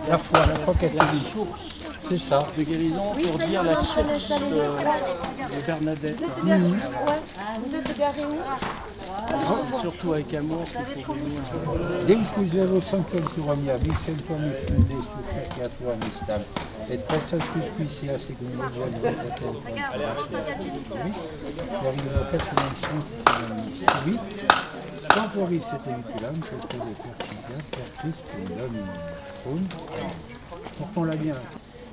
La foi catholique. La source. C'est ça. De guérison pour dire la source de Bernadette. Vous êtes garé où? Surtout avec amour qu'il faut venir. Deiscuslevo Sanctelturomia, Vicentum Funde, Sucreatua Mistam, et Passatus Quisia Segundia Novatel, per invocationem Sanctis 8, Temporis et Viculam, per Percidia, per Christum Domini. Portons-la bien.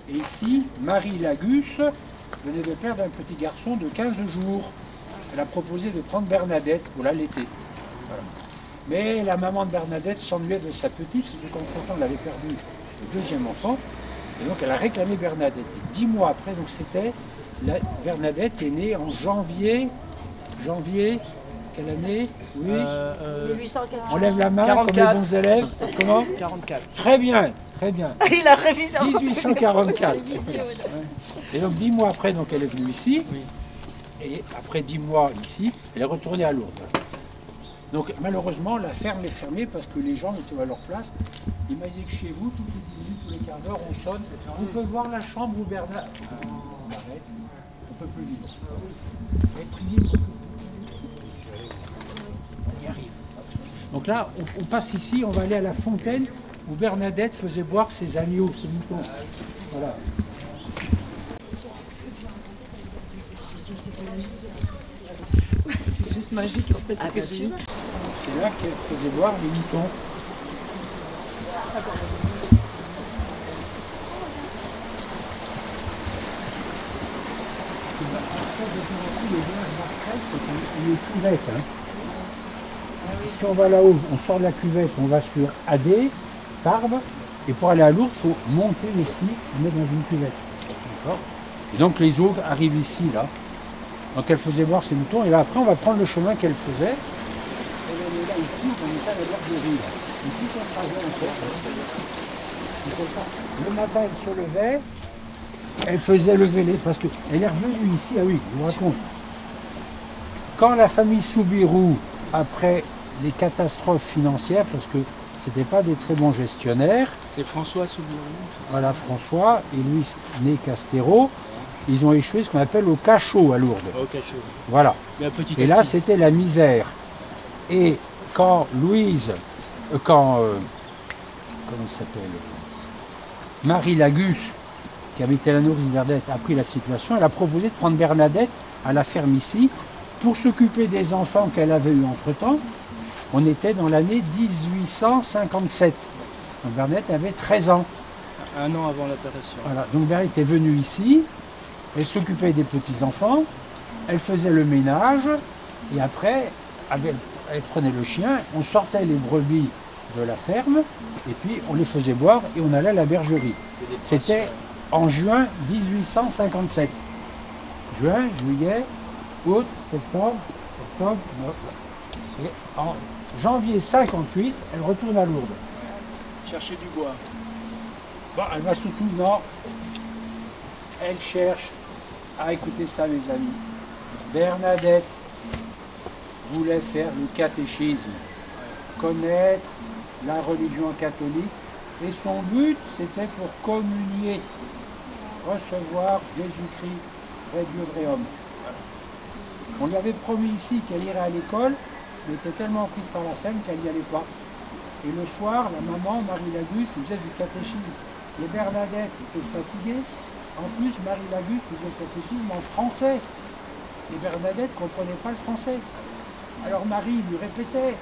Et ici, Marie Lagus venait de perdre un petit garçon de 15 jours. Elle a proposé de prendre Bernadette pour l'allaiter. Voilà. Mais la maman de Bernadette s'ennuyait de sa petite, donc entre-temps elle avait perdu le deuxième enfant, et donc elle a réclamé Bernadette. Et 10 mois après, donc c'était, Bernadette est née en janvier, quelle année? Oui. 1840. On lève la main 44. comme les bons élèves. Comment? 44. Très bien, très bien. Il a révisé. 1844. Et donc 10 mois après, donc elle est venue ici. Oui. Et après 10 mois ici, elle est retournée à Lourdes. Donc malheureusement, la ferme est fermée parce que les gens étaient à leur place. Il m'a dit que chez vous, toutes les 10 minutes, tous les quarts d'heure, on sonne. On peut voir la chambre où Bernard... On arrête, on ne peut plus vivre. Et priez. On y arrive. Donc là, on passe ici, on va aller à la fontaine où Bernadette faisait boire ses agneaux, ses moutons. Voilà. C'est juste magique en fait. C'est là qu'elle faisait boire les moutons. C'est une cuvette. Hein. Si on va là-haut, on sort de la cuvette, on va sur AD, Tarbes, et pour aller à Lourdes, il faut monter ici, on met dans une cuvette. Et donc les eaux arrivent ici, là. Donc elle faisait boire ses moutons, et là après on va prendre le chemin qu'elle faisait. Et on est là ici, on est à la bergerie. Et puis son trajet encore. Le matin elle se levait, elle faisait lever les... Parce qu'elle est revenue ici, ah oui, je vous raconte. Quand la famille Soubirous, après les catastrophes financières, parce que c'était pas des très bons gestionnaires. C'est François Soubirous. Voilà, François et Louis Né Castero. Ils ont échoué ce qu'on appelle au cachot à Lourdes. Au cachot. Voilà. Mais petit Et là, c'était la misère. Et quand Louise, comment s'appelle, Marie Lagus, qui habitait la nourrice Bernadette, a pris la situation, elle a proposé de prendre Bernadette à la ferme ici pour s'occuper des enfants qu'elle avait eus entre-temps. On était dans l'année 1857. Donc Bernadette avait 13 ans. Un an avant l'apparition. Voilà. Donc Bernadette est venue ici, elle s'occupait des petits-enfants, elle faisait le ménage, et après, elle prenait le chien, on sortait les brebis de la ferme, et puis on les faisait boire, et on allait à la bergerie. C'était en juin 1857. Juin, juillet, août, septembre, octobre, novembre. Et en janvier 58, elle retourne à Lourdes. Chercher du bois. Bon, elle va surtout, non, elle cherche, écoutez ça mes amis, Bernadette voulait faire le catéchisme, connaître la religion catholique, et son but c'était pour communier, recevoir Jésus-Christ, vrai Dieu, vrai homme. On lui avait promis ici qu'elle irait à l'école, mais elle était tellement prise par la femme qu'elle n'y allait pas. Et le soir, la maman, Marie Lagus, faisait du catéchisme. Et Bernadette était fatiguée. En plus, Marie Lagus faisait le catéchisme en français. Et Bernadette ne comprenait pas le français. Alors Marie lui répétait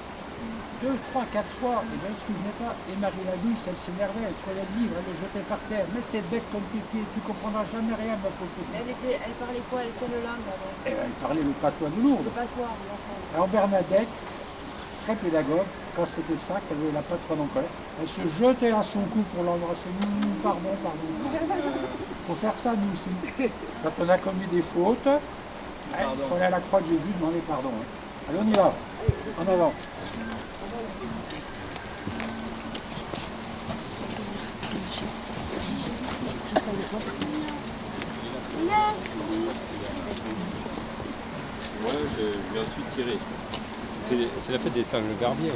2, 3, 4 fois, et bien elle ne se souvenait pas. Et Marie Lagus, elle s'énervait, elle prenait le livre, elle le jetait par terre. Mets tes bêtes comme tes pieds, tu ne comprendras jamais rien, ma pauvre petite. Elle parlait quoi? Quelle langue alors? Et elle parlait le patois de Lourdes. Le patois, d'accord. Alors Bernadette, très pédagogue, quand c'était ça, qu'elle avait la patronne en colère, elle se jetait à son cou pour l'embrasser. Pardon, pardon. Faut faire ça nous aussi. Quand on a commis des fautes, il faut aller à la croix de Jésus demander pardon. Allez, on y va. En avant. Moi, je lui ai ensuite tiré. C'est la fête des singes gardiens. Hein,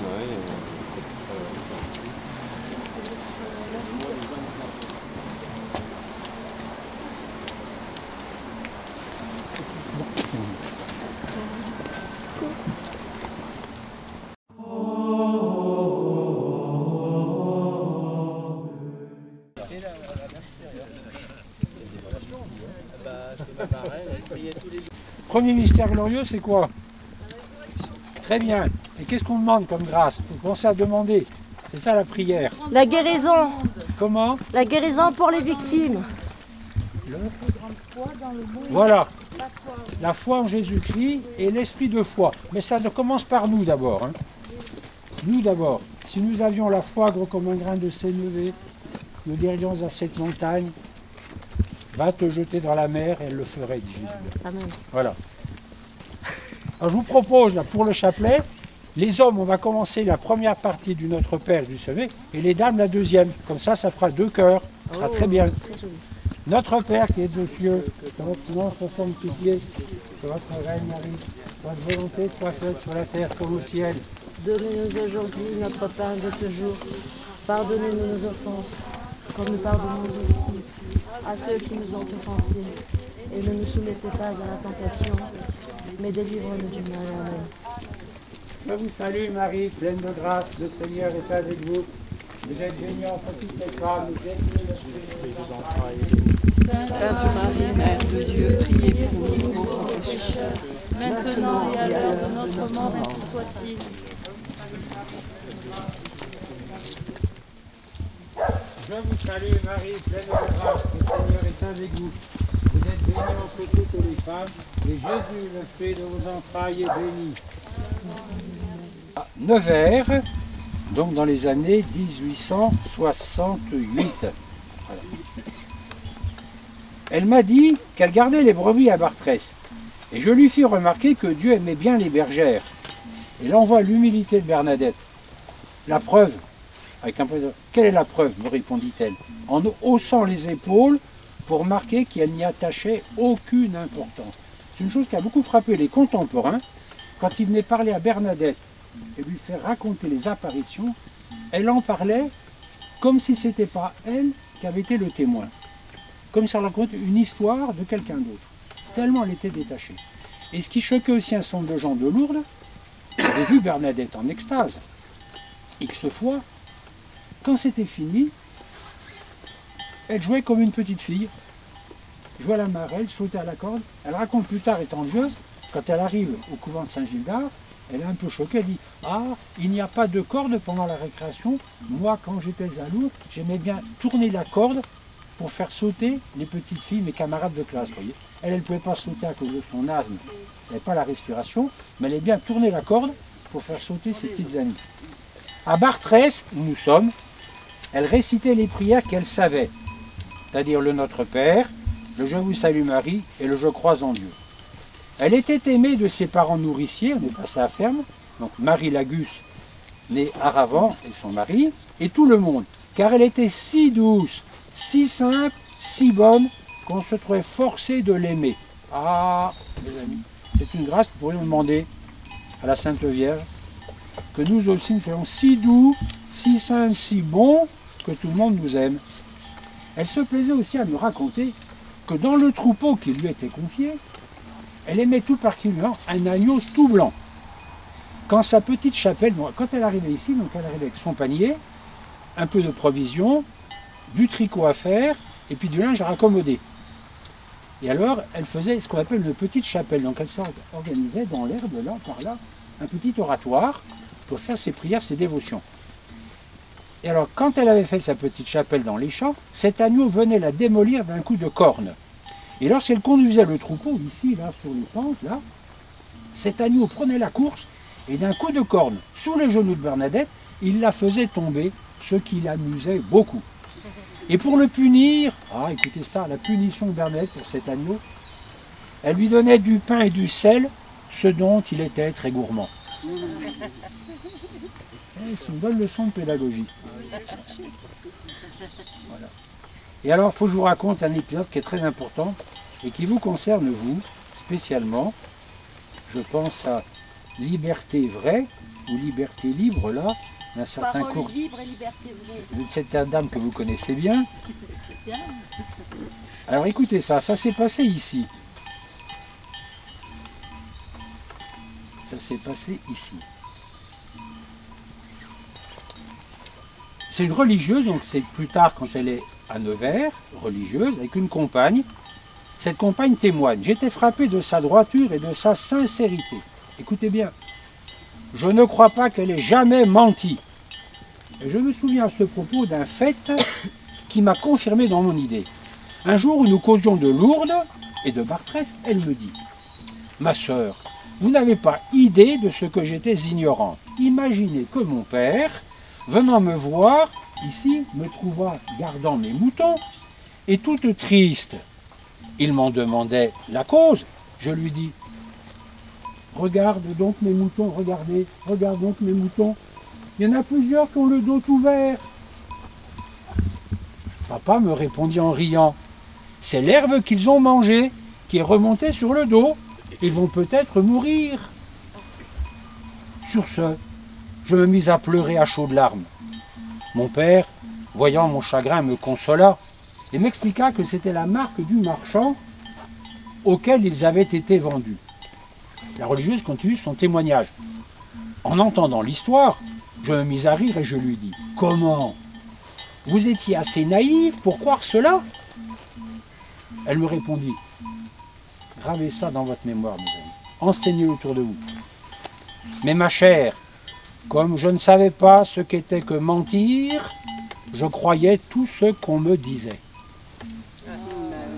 Premier mystère glorieux, c'est quoi? Très bien. Et qu'est-ce qu'on demande comme grâce? Il faut penser à demander. C'est ça la prière. La guérison. Comment? La guérison pour les victimes. Voilà. La foi en Jésus-Christ et l'esprit de foi. Mais ça commence par nous d'abord. Hein. Nous d'abord. Si nous avions la foi gros comme un grain de sénévé, nous dirions à cette montagne, va te jeter dans la mer et elle le ferait, dit Jésus. Amen. Voilà. Alors je vous propose là, pour le chapelet, les hommes, on va commencer la première partie du Notre Père du Sommet et les dames la deuxième. Comme ça fera 2 chœurs. Ça sera très bien. Très joli. Notre Père qui est aux cieux, que votre nom soit sanctifié, que votre règne arrive, que votre volonté soit faite sur la terre comme au ciel. Donnez-nous aujourd'hui notre pain de ce jour. Pardonnez-nous nos offenses, comme nous pardonnons aussi à ceux qui nous ont offensés. Et ne nous soumettez pas à la tentation, mais délivre-nous du mal. Amen. Je vous salue Marie, pleine de grâce, le Seigneur est avec vous. Vous êtes bénie entre toutes les femmes, vous êtes bénie le fruit de vos entrailles. Sainte Marie, Mère de Dieu, priez pour nous pauvres pécheurs, maintenant et à l'heure de notre mort, ainsi soit-il. Je vous salue Marie, pleine de grâce, le Seigneur est avec vous. Vous êtes bénie entre toutes les femmes, et Jésus, le fruit de vos entrailles, est béni. Nevers, donc dans les années 1868. Voilà. Elle m'a dit qu'elle gardait les brebis à Bartrès. Et je lui fis remarquer que Dieu aimait bien les bergères. Et là on voit l'humilité de Bernadette. La preuve, avec un peu quelle est la preuve, me répondit-elle, en haussant les épaules pour marquer qu'elle n'y attachait aucune importance. C'est une chose qui a beaucoup frappé les contemporains. Quand ils venaient parler à Bernadette et lui faire raconter les apparitions, elle en parlait comme si ce n'était pas elle qui avait été le témoin. Comme si elle racontait une histoire de quelqu'un d'autre. Tellement elle était détachée. Et ce qui choquait aussi un certain nombre de gens de Lourdes, j'avais vu Bernadette en extase. X fois, quand c'était fini, elle jouait comme une petite fille. Jouait à la marelle, sautait à la corde. Elle raconte plus tard, étant vieuse, quand elle arrive au couvent de Saint-Gildard, elle est un peu choquée, elle dit « Ah, il n'y a pas de corde pendant la récréation. Moi, quand j'étais à Lourdes, j'aimais bien tourner la corde pour faire sauter les petites filles, mes camarades de classe. » Vous voyez, elle ne pouvait pas sauter à cause de son asthme, elle n'avait pas la respiration, mais elle aimait bien tourner la corde pour faire sauter ses petites amies. À Bartrès, où nous sommes, elle récitait les prières qu'elle savait, c'est-à-dire le Notre Père, le Je vous salue Marie et le Je crois en Dieu. Elle était aimée de ses parents nourriciers, on est passé à ferme, donc Marie Lagus, née à Ravan, et son mari, et tout le monde, car elle était si douce, si simple, si bonne, qu'on se trouvait forcé de l'aimer. Ah, mes amis, c'est une grâce que nous pourrions demander à la Sainte Vierge, que nous aussi nous soyons si doux, si simples, si bons, que tout le monde nous aime. Elle se plaisait aussi à me raconter que dans le troupeau qui lui était confié, elle aimait tout particulièrement un agneau tout blanc. Quand sa petite chapelle, quand elle arrivait ici, donc elle arrivait avec son panier, un peu de provisions, du tricot à faire, et puis du linge à raccommoder. Et alors, elle faisait ce qu'on appelle une petite chapelle. Donc elle s'organisait dans l'herbe, là, par là, un petit oratoire pour faire ses prières, ses dévotions. Et alors, quand elle avait fait sa petite chapelle dans les champs, cet agneau venait la démolir d'un coup de corne. Et lorsqu'elle conduisait le troupeau, ici, là, sur les pentes, là, cet agneau prenait la course, et d'un coup de corne, sous les genoux de Bernadette, il la faisait tomber, ce qui l'amusait beaucoup. Et pour le punir, ah, écoutez ça, la punition de Bernadette pour cet agneau, elle lui donnait du pain et du sel, ce dont il était très gourmand. C'est une bonne leçon de pédagogie. Voilà. Et alors, il faut que je vous raconte un épisode qui est très important et qui vous concerne, vous, spécialement. Je pense à Liberté vraie ou Liberté libre, là, d'un certain cours. Libre et liberté vraie. De cette dame que vous connaissez bien. Alors, écoutez ça, ça s'est passé ici. Ça s'est passé ici. C'est une religieuse, donc c'est plus tard quand elle est à Nevers, religieuse, avec une compagne. Cette compagne témoigne. J'étais frappé de sa droiture et de sa sincérité. Écoutez bien, je ne crois pas qu'elle ait jamais menti. Et je me souviens à ce propos d'un fait qui m'a confirmé dans mon idée. Un jour où nous causions de Lourdes et de Bartrès, elle me dit « Ma sœur, vous n'avez pas idée de ce que j'étais ignorant. Imaginez que mon père, venant me voir, ici, me trouva gardant mes moutons, et toute triste. Il m'en demandait la cause. Je lui dis « Regarde donc mes moutons, regardez, regarde donc mes moutons. Il y en a plusieurs qui ont le dos ouvert. » Papa me répondit en riant « C'est l'herbe qu'ils ont mangée qui est remontée sur le dos. Ils vont peut-être mourir. » Sur ce, je me mis à pleurer à chaudes larmes. Mon père, voyant mon chagrin, me consola et m'expliqua que c'était la marque du marchand auquel ils avaient été vendus. La religieuse continue son témoignage. En entendant l'histoire, je me mis à rire et je lui dis « Comment ? Vous étiez assez naïf pour croire cela ?» Elle me répondit « Gravez ça dans votre mémoire, mes amis. Enseignez-le autour de vous. Mais ma chère, comme je ne savais pas ce qu'était que mentir, je croyais tout ce qu'on me disait. »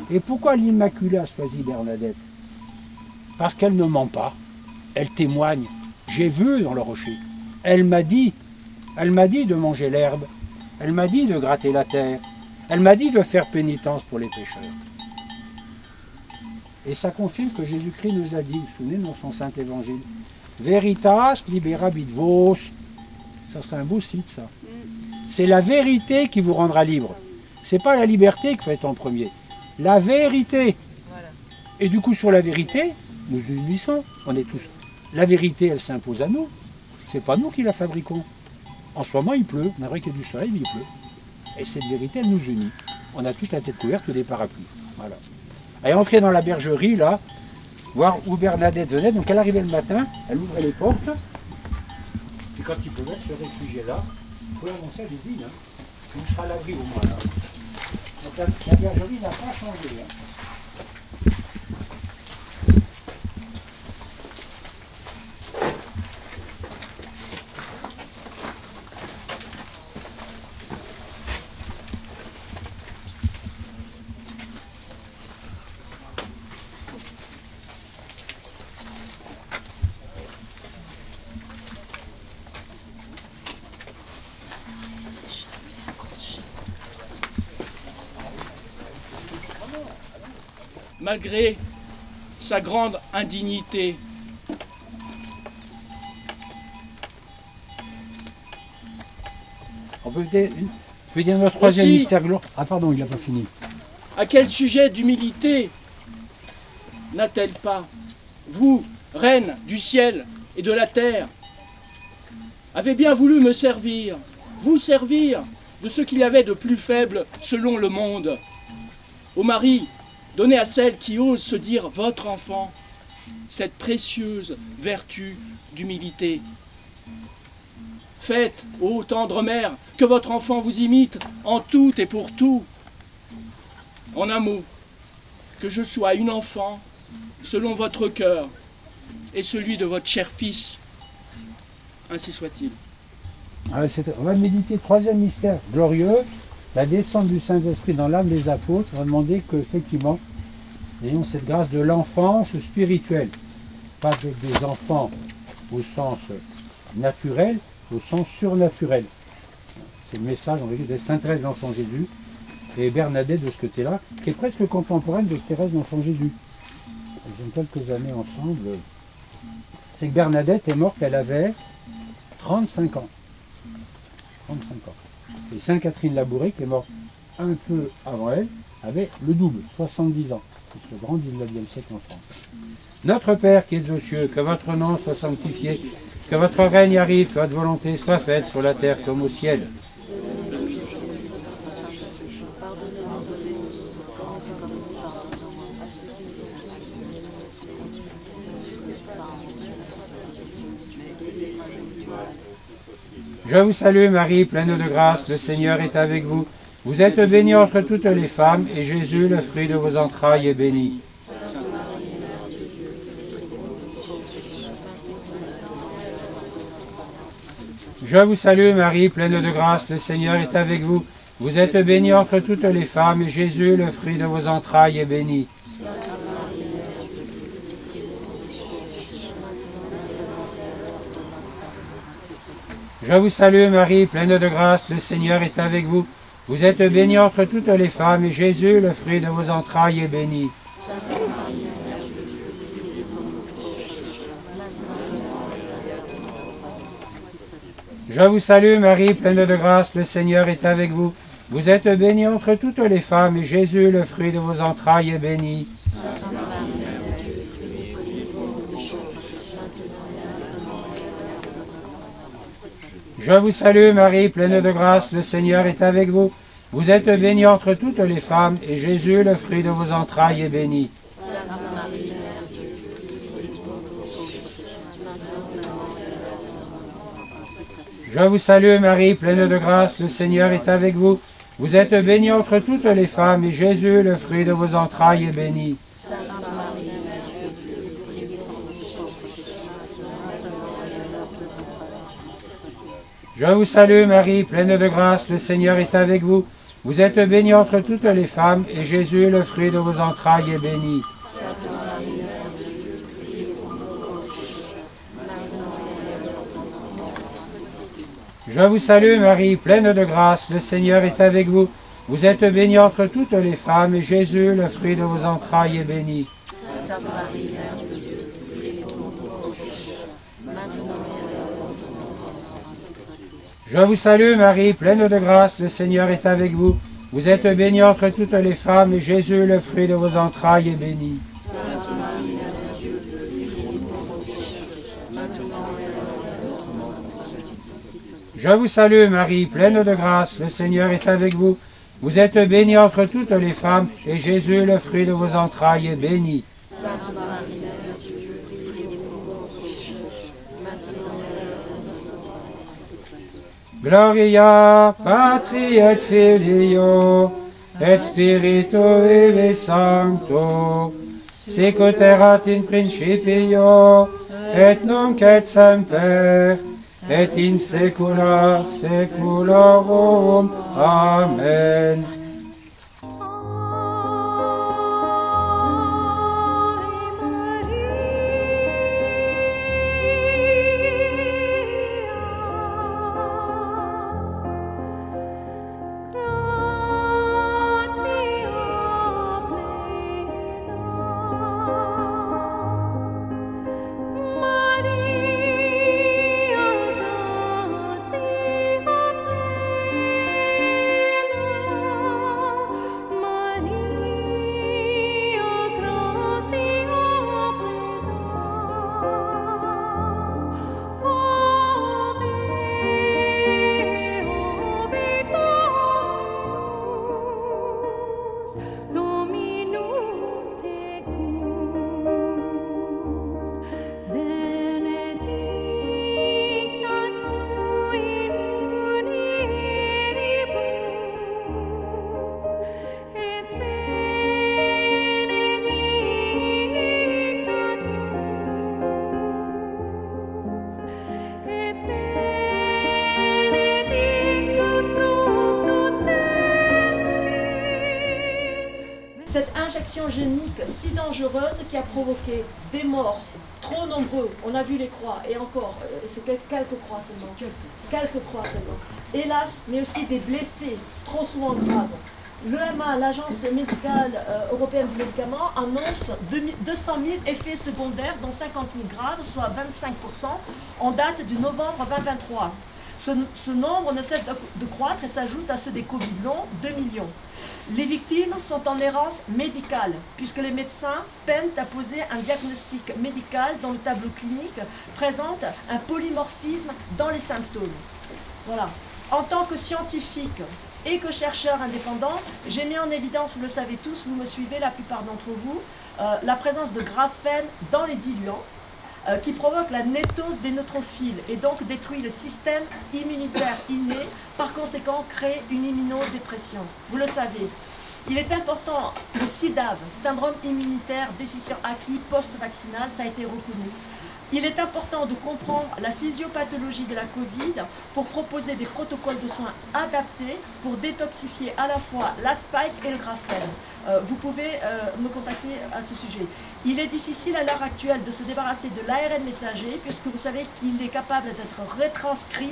Et pourquoi l'Immaculée a choisi Bernadette? Parce qu'elle ne ment pas. Elle témoigne. J'ai vu dans le rocher. Elle m'a dit de manger l'herbe. Elle m'a dit de gratter la terre. Elle m'a dit de faire pénitence pour les pécheurs. Et ça confirme que Jésus-Christ nous a dit, vous vous souvenez, dans son Saint Évangile, Veritas liberabit vos. Ça serait un beau site, ça. C'est la vérité qui vous rendra libre. C'est pas la liberté qu'il faut être en premier. La vérité. Voilà. Et du coup, sur la vérité, nous unissons. On est tous. La vérité, elle s'impose à nous. C'est pas nous qui la fabriquons. En ce moment, il pleut. On aimerait qu'il y ait du soleil, mais il pleut. Et cette vérité, elle nous unit. On a toute la tête couverte des parapluies. Voilà. Elle est entrée dans la bergerie, là, voir où Bernadette venait. Donc, elle arrivait le matin, elle ouvrait les portes. Puis quand il pleuvait, elle se réfugiait là. Vous pouvez avancer, allez-y, hein. On sera à l'abri au moins, là. Donc, la bergerie n'a pas changé, hein. Malgré sa grande indignité, on peut dire notre troisième aussi, mystère glorieux. Ah pardon, il n'a pas fini. À quel sujet d'humilité n'a-t-elle pas, vous, reine du ciel et de la terre, avez bien voulu me servir, vous servir de ce qu'il y avait de plus faible selon le monde, ô Marie, donnez à celle qui ose se dire votre enfant cette précieuse vertu d'humilité. Faites, ô tendre mère, que votre enfant vous imite en tout et pour tout. En un mot, que je sois une enfant selon votre cœur et celui de votre cher fils. Ainsi soit-il. On va méditer le troisième mystère glorieux, la descente du Saint-Esprit dans l'âme des apôtres. On va demander qu'effectivement, nous ayons cette grâce de l'enfance spirituelle. Pas des enfants au sens naturel, au sens surnaturel. C'est le message, on va dire, des Sainte Thérèse de l'Enfant Jésus et Bernadette de ce côté-là, qui est presque contemporaine de Thérèse de l'Enfant Jésus. Ils ont quelques années ensemble. C'est que Bernadette est morte, elle avait 35 ans. 35 ans. Et Sainte Catherine Labouré, qui est morte un peu avant elle, avait le double, 70 ans. C'est le grand 19e siècle en France. Notre Père qui es aux cieux, que votre nom soit sanctifié, que votre règne arrive, que votre volonté soit faite sur la terre comme au ciel. Je vous salue Marie, pleine de grâce, le Seigneur est avec vous. Vous êtes bénie entre toutes les femmes, et Jésus, le fruit de vos entrailles, est béni. Je vous salue Marie, pleine de grâce, le Seigneur est avec vous. Vous êtes bénie entre toutes les femmes, et Jésus, le fruit de vos entrailles, est béni. Je vous salue Marie, pleine de grâce, le Seigneur est avec vous. Vous êtes bénie entre toutes les femmes, et Jésus, le fruit de vos entrailles, est béni. Je vous salue Marie, pleine de grâce, le Seigneur est avec vous. Vous êtes bénie entre toutes les femmes, et Jésus, le fruit de vos entrailles, est béni. Je vous salue Marie, pleine de grâce, le Seigneur est avec vous. Vous êtes bénie entre toutes les femmes, et Jésus, le fruit de vos entrailles, est béni. Je vous salue Marie, pleine de grâce, le Seigneur est avec vous. Vous êtes bénie entre toutes les femmes, et Jésus, le fruit de vos entrailles, est béni. Je vous salue Marie, pleine de grâce, le Seigneur est avec vous. Vous êtes bénie entre toutes les femmes, et Jésus, le fruit de vos entrailles, est béni. Je vous salue Marie, pleine de grâce, le Seigneur est avec vous. Vous êtes bénie entre toutes les femmes, et Jésus, le fruit de vos entrailles, est béni. Je vous salue Marie, pleine de grâce, le Seigneur est avec vous. Vous êtes bénie entre toutes les femmes, et Jésus, le fruit de vos entrailles, est béni. Je vous salue Marie, pleine de grâce, le Seigneur est avec vous. Vous êtes bénie entre toutes les femmes, et Jésus, le fruit de vos entrailles, est béni. Gloria Patri et Filio et Spiritui Sancto, sicut erat in principio et nunc et semper et in saecula saeculorum. Amen. Cette injection génique si dangereuse qui a provoqué des morts trop nombreux, on a vu les croix, et encore, c'est quelques croix seulement, quelques croix seulement, hélas, mais aussi des blessés, trop souvent graves. L'EMA, l'Agence médicale européenne du médicament, annonce 200 000 effets secondaires, dont 50 000 graves, soit 25%, en date du novembre 2023. Ce nombre ne cesse de croître et s'ajoute à ceux des Covid longs, 2 millions. Les victimes sont en errance médicale, puisque les médecins peinent à poser un diagnostic médical dont le tableau clinique présente un polymorphisme dans les symptômes. Voilà. En tant que scientifique et que chercheur indépendant, j'ai mis en évidence, vous le savez tous, vous me suivez la plupart d'entre vous, la présence de graphène dans les diluants, qui provoque la nétose des neutrophiles et donc détruit le système immunitaire inné, par conséquent crée une immunodépression. Vous le savez. Il est important, le SIDAV, syndrome immunitaire déficient acquis post-vaccinal, ça a été reconnu. Il est important de comprendre la physiopathologie de la Covid pour proposer des protocoles de soins adaptés pour détoxifier à la fois la spike et le graphène. Vous pouvez me contacter à ce sujet. Il est difficile à l'heure actuelle de se débarrasser de l'ARN messager puisque vous savez qu'il est capable d'être retranscrit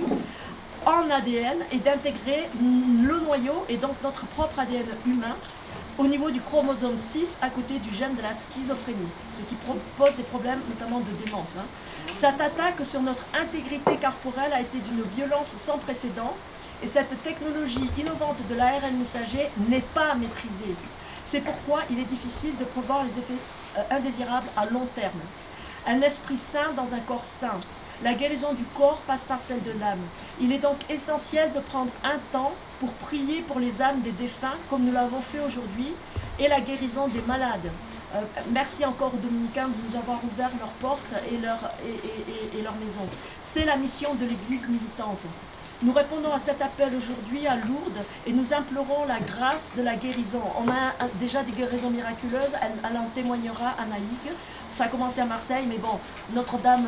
en ADN et d'intégrer le noyau et donc notre propre ADN humain au niveau du chromosome 6 à côté du gène de la schizophrénie, ce qui pose des problèmes notamment de démence. Cette attaque sur notre intégrité corporelle a été d'une violence sans précédent et cette technologie innovante de l'ARN messager n'est pas maîtrisée. C'est pourquoi il est difficile de prévoir les effets indésirables à long terme. Un esprit sain dans un corps sain. La guérison du corps passe par celle de l'âme. Il est donc essentiel de prendre un temps pour prier pour les âmes des défunts, comme nous l'avons fait aujourd'hui, et la guérison des malades. Merci encore aux Dominicains de nous avoir ouvert leurs portes et leurs maisons. C'est la mission de l'Église militante. Nous répondons à cet appel aujourd'hui à Lourdes et nous implorons la grâce de la guérison. On a déjà des guérisons miraculeuses, elle en témoignera à Naïg. Ça a commencé à Marseille, mais bon, Notre-Dame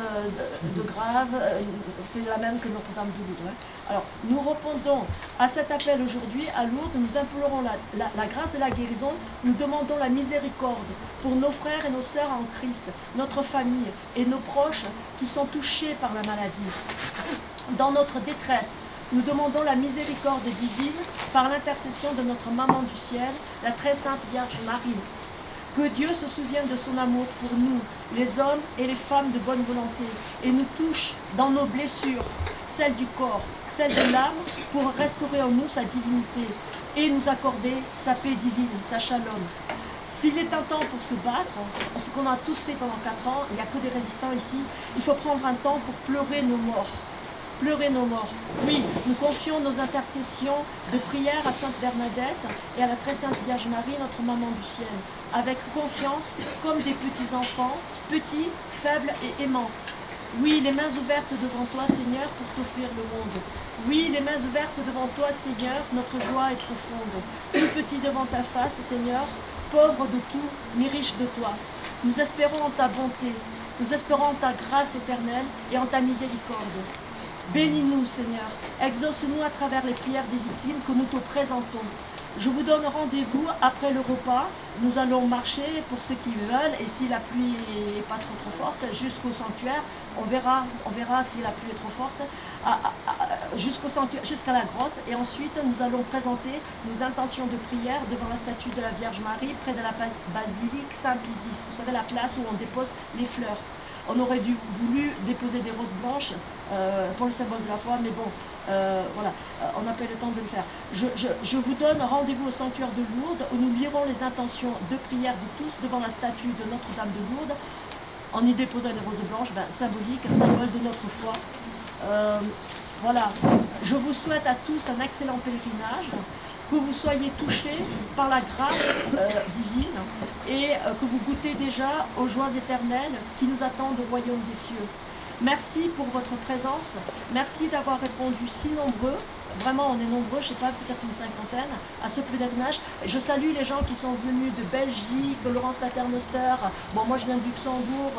de Grave, c'est la même que Notre-Dame de Lourdes. Alors, nous répondons à cet appel aujourd'hui à Lourdes, nous implorons la grâce de la guérison, nous demandons la miséricorde pour nos frères et nos sœurs en Christ, notre famille et nos proches qui sont touchés par la maladie. Dans notre détresse, nous demandons la miséricorde divine par l'intercession de notre Maman du Ciel, la très sainte Vierge Marie. Que Dieu se souvienne de son amour pour nous, les hommes et les femmes de bonne volonté, et nous touche dans nos blessures, celles du corps, celles de l'âme, pour restaurer en nous sa divinité et nous accorder sa paix divine, sa shalom. S'il est un temps pour se battre, ce qu'on a tous fait pendant 4 ans, il n'y a que des résistants ici, il faut prendre un temps pour pleurer nos morts. Pleurer nos morts. Oui, nous confions nos intercessions de prière à Sainte Bernadette et à la très sainte Vierge Marie, notre Maman du Ciel, avec confiance, comme des petits enfants, petits, faibles et aimants. Oui, les mains ouvertes devant toi, Seigneur, pour t'offrir le monde. Oui, les mains ouvertes devant toi, Seigneur, notre joie est profonde. Plus petit devant ta face, Seigneur, pauvre de tout, mais riche de toi. Nous espérons en ta bonté, nous espérons en ta grâce éternelle et en ta miséricorde. Bénis-nous, Seigneur, exauce-nous à travers les prières des victimes que nous te présentons. Je vous donne rendez-vous après le repas. Nous allons marcher pour ceux qui veulent et si la pluie n'est pas trop forte, jusqu'au sanctuaire. On verra si la pluie est trop forte, jusqu'au sanctuaire, jusqu'à la grotte. Et ensuite, nous allons présenter nos intentions de prière devant la statue de la Vierge Marie, près de la basilique Saint-Pie X. Vous savez, la place où on dépose les fleurs. On aurait voulu déposer des roses blanches pour le symbole de la foi, mais bon, voilà, on n'a pas eu le temps de le faire. Je vous donne rendez-vous au sanctuaire de Lourdes où nous lirons les intentions de prière de tous devant la statue de Notre-Dame de Lourdes en y déposant des roses blanches, symbolique, un symbole de notre foi. Voilà, je vous souhaite à tous un excellent pèlerinage, que vous soyez touchés par la grâce divine et que vous goûtez déjà aux joies éternelles qui nous attendent au royaume des cieux. Merci pour votre présence, merci d'avoir répondu si nombreux, vraiment on est nombreux, je ne sais pas, peut-être une 50aine, à ce pèlerinage. Je salue les gens qui sont venus de Belgique, Laurence Paternoster, bon moi je viens de Luxembourg,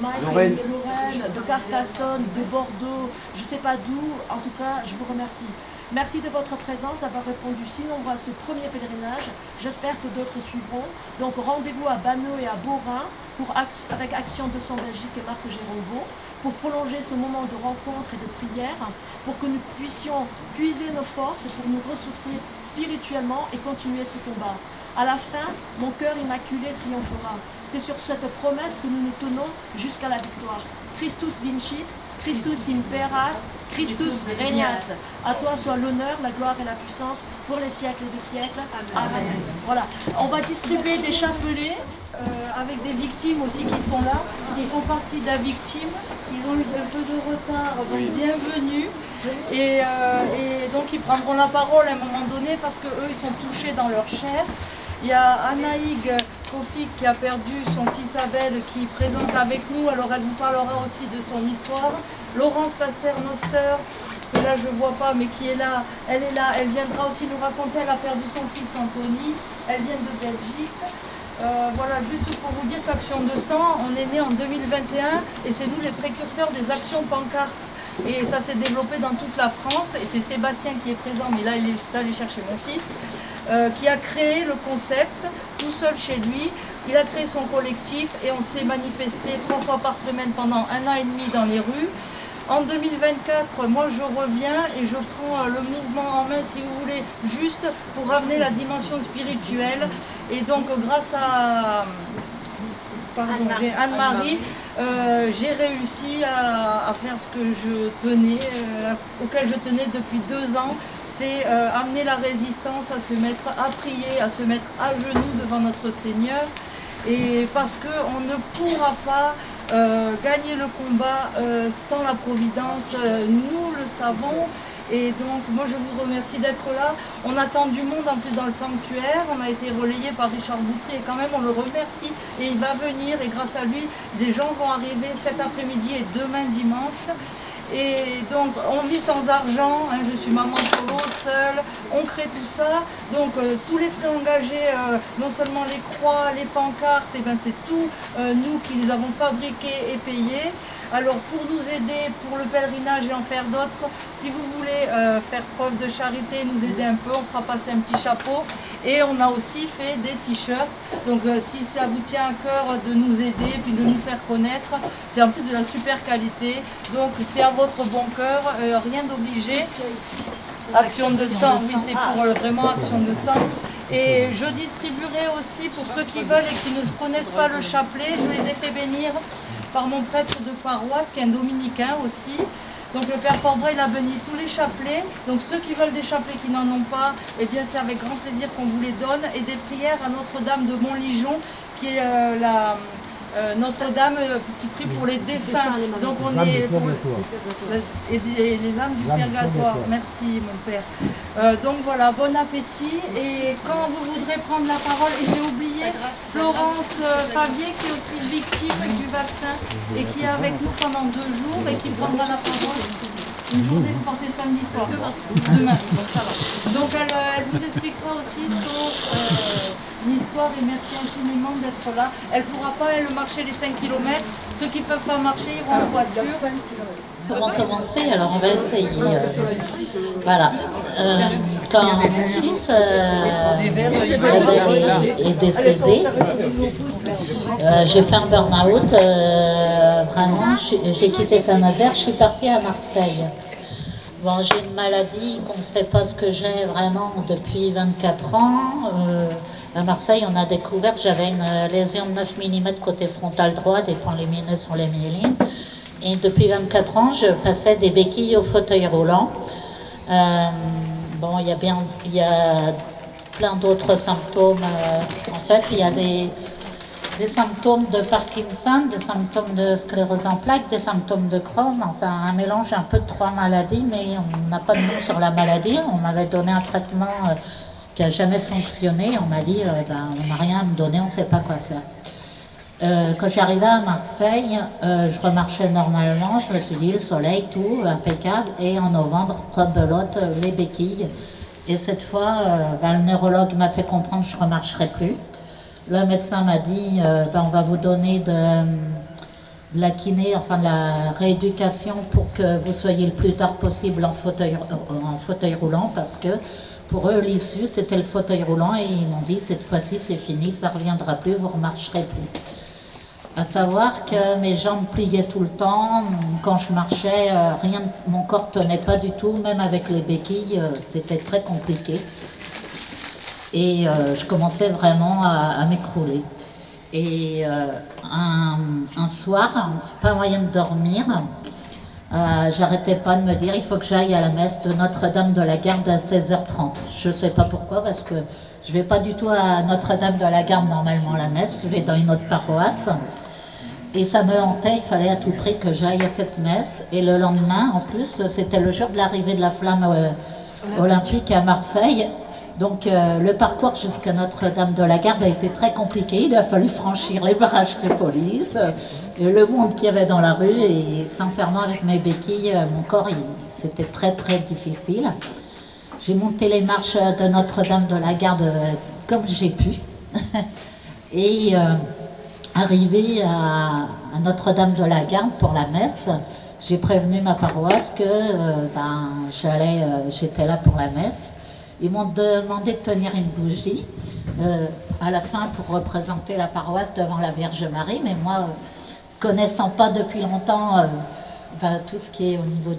Mike de Lorraine, de Carcassonne, de Bordeaux, je ne sais pas d'où, en tout cas je vous remercie. Merci de votre présence, d'avoir répondu si nombreux à ce premier pèlerinage. J'espère que d'autres suivront. Donc rendez-vous à Banneau et à Beaurain avec Action 200 Belgique et Marc Géraud pour prolonger ce moment de rencontre et de prière, pour que nous puissions puiser nos forces, pour nous ressourcer spirituellement et continuer ce combat. À la fin, mon cœur immaculé triomphera. C'est sur cette promesse que nous nous tenons jusqu'à la victoire. Christus vincit, Christus imperat, Christus regnat. À toi soit l'honneur, la gloire et la puissance pour les siècles des siècles. Amen. Voilà. On va distribuer des chapelets avec des victimes aussi qui sont là. Ils font partie de la victime. Ils ont eu un peu de retard, donc bienvenue. Et donc ils prendront la parole à un moment donné parce qu'eux, ils sont touchés dans leur chair. Il y a Anaïg Kofi qui a perdu son fils Abel qui présente avec nous, alors elle vous parlera aussi de son histoire. Laurence Paternoster, que là je ne vois pas mais qui est là, elle viendra aussi nous raconter, elle a perdu son fils Anthony, elle vient de Belgique. Voilà, juste pour vous dire qu'Action 200, on est né en 2021 et c'est nous les précurseurs des actions pancartes. Et ça s'est développé dans toute la France et c'est Sébastien qui est présent, mais là il est allé chercher mon fils, qui a créé le concept tout seul chez lui. Il a créé son collectif et on s'est manifesté 3 fois par semaine pendant 1 an et demi dans les rues. En 2024, moi je reviens et je prends le mouvement en main, si vous voulez, juste pour ramener la dimension spirituelle. Et donc grâce à Anne-Marie, j'ai réussi à faire ce que je tenais, auquel je tenais depuis 2 ans. C'est amener la résistance à se mettre à prier, à se mettre à genoux devant notre Seigneur. Et parce qu'on ne pourra pas gagner le combat sans la Providence, nous le savons. Et donc moi je vous remercie d'être là. On attend du monde en plus dans le sanctuaire, on a été relayé par Richard Boutry et quand même on le remercie et il va venir et grâce à lui des gens vont arriver cet après-midi et demain dimanche. Et donc on vit sans argent, hein, je suis maman solo, seule, on crée tout ça, donc tous les frais engagés, non seulement les croix, les pancartes, et ben c'est tout nous qui les avons fabriqués et payés. Alors pour nous aider, pour le pèlerinage et en faire d'autres, si vous voulez faire preuve de charité, nous aider un peu, on fera passer un petit chapeau. Et on a aussi fait des t-shirts, donc si ça vous tient à cœur de nous aider, puis de nous faire connaître, c'est en plus de la super qualité, donc c'est à votre bon cœur, rien d'obligé. Action 200, oui c'est pour vraiment Action 200. Et je distribuerai aussi pour ceux qui veulent et qui ne connaissent pas le chapelet, je les ai fait bénir par mon prêtre de paroisse qui est un dominicain aussi. Donc le Père Forbray il a béni tous les chapelets. Donc ceux qui veulent des chapelets qui n'en ont pas, eh bien c'est avec grand plaisir qu'on vous les donne. Et des prières à Notre-Dame de Montligeon qui est Notre-Dame qui prie pour les défunts. Donc on est pour et les âmes du purgatoire. Merci mon Père. Donc voilà, bon appétit. Et quand vous voudrez prendre la parole, et j'ai oublié Florence Favier qui est aussi victime du vaccin et qui est avec nous pendant 2 jours et qui prendra la parole. Une journée vous portez samedi soir. Demain. Donc ça va. Donc elle vous expliquera aussi son histoire et merci infiniment d'être là. Elle ne pourra pas elle marcher les 5 km. Ceux qui ne peuvent pas marcher iront en voiture. Comment commencer? Alors on va essayer. Voilà. Quand mon fils est décédé, j'ai fait un burn-out. Vraiment, j'ai quitté Saint-Nazaire, je suis partie à Marseille. Bon, j'ai une maladie qu'on ne sait pas ce que j'ai vraiment depuis 24 ans. À Marseille, on a découvert que j'avais une lésion de 9 mm côté frontal droit, des points lumineux sur les myélines. Et depuis 24 ans, je passais des béquilles au fauteuil roulant. Bon, il y a plein d'autres symptômes. En fait, il y a des symptômes de Parkinson, des symptômes de sclérose en plaques, des symptômes de Crohn, enfin un mélange un peu de 3 maladies, mais on n'a pas de nom sur la maladie. On m'avait donné un traitement qui n'a jamais fonctionné. On m'a dit, on n'a rien à me donner, on ne sait pas quoi faire. Quand j'arrivais à Marseille, je remarchais normalement, je me suis dit le soleil, tout, impeccable, et en novembre, rebelote, les béquilles. Et cette fois, le neurologue m'a fait comprendre que je ne remarcherais plus. Le médecin m'a dit, on va vous donner de la kiné, enfin de la rééducation pour que vous soyez le plus tard possible en fauteuil roulant, parce que pour eux, l'issue, c'était le fauteuil roulant, et ils m'ont dit, cette fois-ci, c'est fini, ça ne reviendra plus, vous ne remarcherez plus. À savoir que mes jambes pliaient tout le temps, quand je marchais, mon corps ne tenait pas du tout, même avec les béquilles, c'était très compliqué. Et je commençais vraiment à m'écrouler. Et un soir, pas moyen de dormir, j'arrêtais pas de me dire, il faut que j'aille à la messe de Notre-Dame de la Garde à 16h30. Je ne sais pas pourquoi, parce que je ne vais pas du tout à Notre-Dame de la Garde normalement à la messe, je vais dans une autre paroisse. Et ça me hantait, il fallait à tout prix que j'aille à cette messe. Et le lendemain, en plus, c'était le jour de l'arrivée de la flamme olympique à Marseille. Donc le parcours jusqu'à Notre-Dame de la Garde a été très compliqué. Il a fallu franchir les barrages de police, le monde qu'il y avait dans la rue, et sincèrement avec mes béquilles, mon corps, c'était très très difficile. J'ai monté les marches de Notre-Dame de la Garde comme j'ai pu. Et arrivé à Notre-Dame de la Garde pour la messe, j'ai prévenu ma paroisse que j'étais là pour la messe. Ils m'ont demandé de tenir une bougie à la fin pour représenter la paroisse devant la Vierge Marie, mais moi, connaissant pas depuis longtemps tout ce qui est au niveau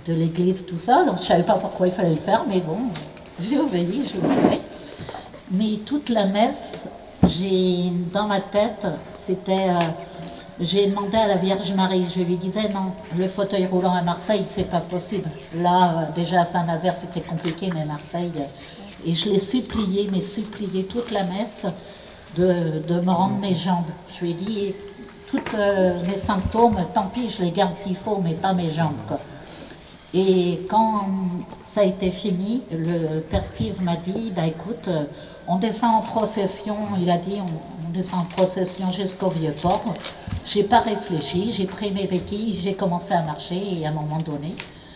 de l'église, tout ça, donc je savais pas pourquoi il fallait le faire, mais bon, j'ai obéi, je l'ai fait. Mais toute la messe, dans ma tête, c'était... j'ai demandé à la Vierge Marie, je lui disais non, le fauteuil roulant à Marseille, c'est pas possible. Là, déjà à Saint-Nazaire, c'était compliqué, mais Marseille... Et je l'ai supplié, mais supplié toute la messe de me rendre mes jambes. Je lui ai dit, tous mes symptômes, tant pis, je les garde s'il faut, mais pas mes jambes, quoi. Et quand ça a été fini, le père Steve m'a dit, bah écoute, on descend en procession, il a dit, on descend en procession jusqu'au Vieux-Port. J'ai pas réfléchi, j'ai pris mes béquilles, j'ai commencé à marcher, et à un moment donné,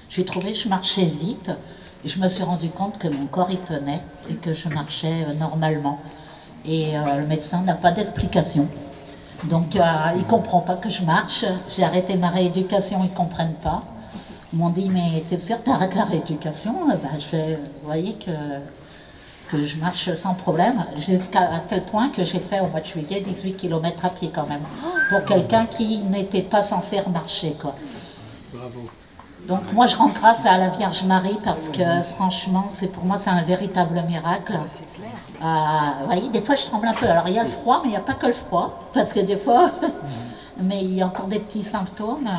j'ai trouvé que je marchais vite, et je me suis rendu compte que mon corps y tenait, et que je marchais normalement. Et le médecin n'a pas d'explication. Donc il ne comprend pas que je marche, j'ai arrêté ma rééducation, ils ne comprennent pas. Ils m'ont dit, mais t'es sûr que t'arrêtes la rééducation? Vous voyez que je marche sans problème, jusqu'à tel point que j'ai fait au mois de juillet 18 km à pied quand même, pour quelqu'un qui n'était pas censé remarcher, quoi. Bravo. Donc moi je rends grâce à la Vierge Marie parce que franchement, pour moi c'est un véritable miracle. Vous voyez, des fois je tremble un peu, alors il y a le froid, mais il n'y a pas que le froid, parce que des fois, mais il y a encore des petits symptômes.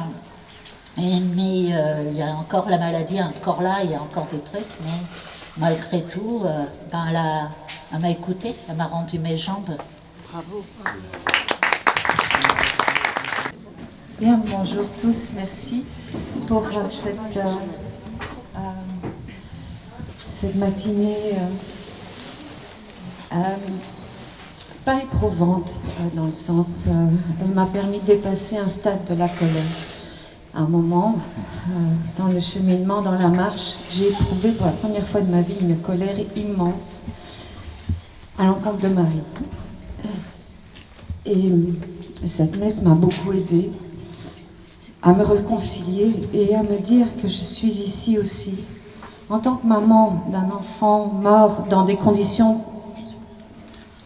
Mais il y a encore la maladie, encore là, il y a encore des trucs, mais malgré tout, elle m'a écouté, elle m'a rendu mes jambes. Bravo. Bien, bonjour tous, merci pour cette matinée pas éprouvante, dans le sens, elle m'a permis de dépasser un stade de la colère. À un moment, dans le cheminement, dans la marche, j'ai éprouvé pour la première fois de ma vie une colère immense à l'encontre de Marie. Et cette messe m'a beaucoup aidée à me réconcilier et à me dire que je suis ici aussi, en tant que maman d'un enfant mort dans des conditions,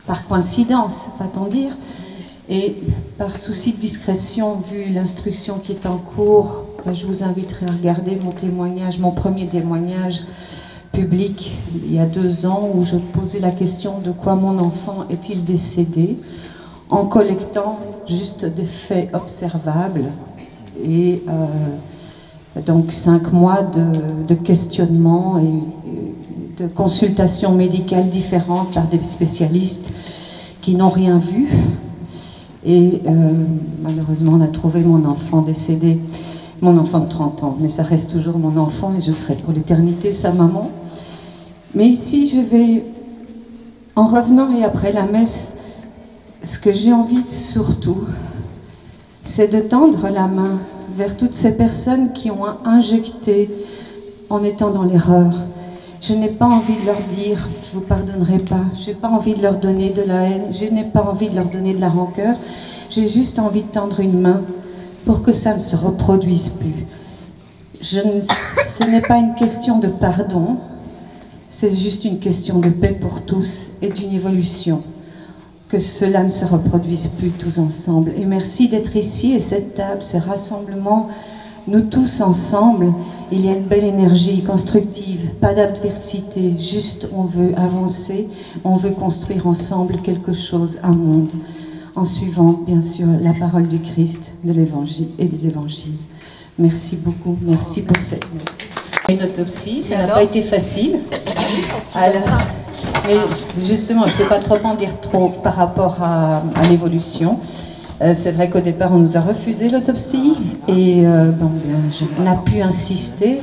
par coïncidence, va-t-on dire, et par souci de discrétion, vu l'instruction qui est en cours, je vous inviterai à regarder mon témoignage, mon premier témoignage public il y a 2 ans, où je posais la question de quoi mon enfant est-il décédé, en collectant juste des faits observables et donc 5 mois de questionnement et de consultations médicales différentes par des spécialistes qui n'ont rien vu. Et malheureusement, on a trouvé mon enfant décédé, mon enfant de 30 ans. Mais ça reste toujours mon enfant et je serai pour l'éternité sa maman. Mais ici, je vais, en revenant et après la messe, ce que j'ai envie surtout, c'est de tendre la main vers toutes ces personnes qui ont injecté en étant dans l'erreur. Je n'ai pas envie de leur dire « je ne vous pardonnerai pas », je n'ai pas envie de leur donner de la haine, je n'ai pas envie de leur donner de la rancœur, j'ai juste envie de tendre une main pour que ça ne se reproduise plus. Ce n'est pas une question de pardon, c'est juste une question de paix pour tous et d'une évolution. Que cela ne se reproduise plus tous ensemble. Et merci d'être ici, et cette table, ces rassemblements, nous tous ensemble, il y a une belle énergie constructive, pas d'adversité, juste on veut avancer, on veut construire ensemble quelque chose, un monde, en suivant bien sûr la parole du Christ, de l'Évangile et des Évangiles. Merci beaucoup, merci pour cette messe. Une autopsie, ça n'a pas été facile. Alors, mais justement, je ne peux pas trop en dire trop par rapport à l'évolution. C'est vrai qu'au départ, on nous a refusé l'autopsie et on a pu insister,